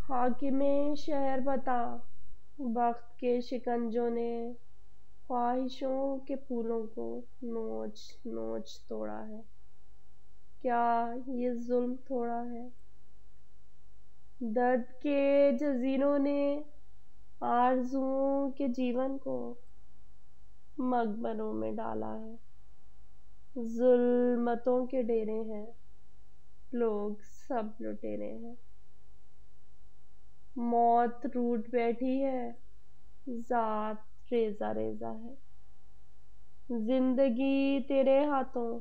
हाकिमे शहर बता, वक्त के शिकंजों ने ख्वाहिशों के फूलों को नोच नोच तोड़ा है। क्या ये जुल्म थोड़ा है? दर्द के जजीरों ने आरज़ुओं के जीवन को मकबरों में डाला है। जुल्मतों के डेरे हैं, लोग सब लुटेरे हैं। मौत रूठ बैठी है, ज़ात रेज़ा रेज़ा है। जिंदगी तेरे हाथों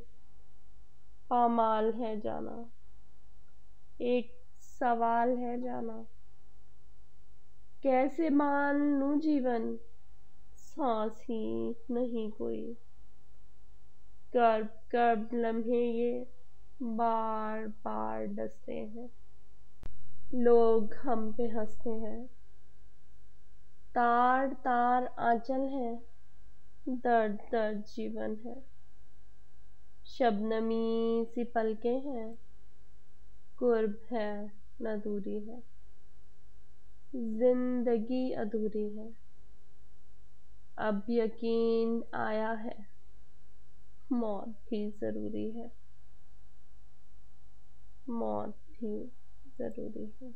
पामाल है जाना, एक सवाल है जाना। कैसे मान लूं जीवन, सांस ही नहीं कोई। कर्ब कर्ब लम्हे ये बार बार डसते हैं, लोग हम पे हंसते हैं। तार तार आंचल है, दर्द दर्द जीवन है। शबनमी सी पलकें हैं, कुर्ब है न दूरी है। जिंदगी अधूरी है, अब यकीन आया है, मौत भी जरूरी है, मौत भी जरूरी है।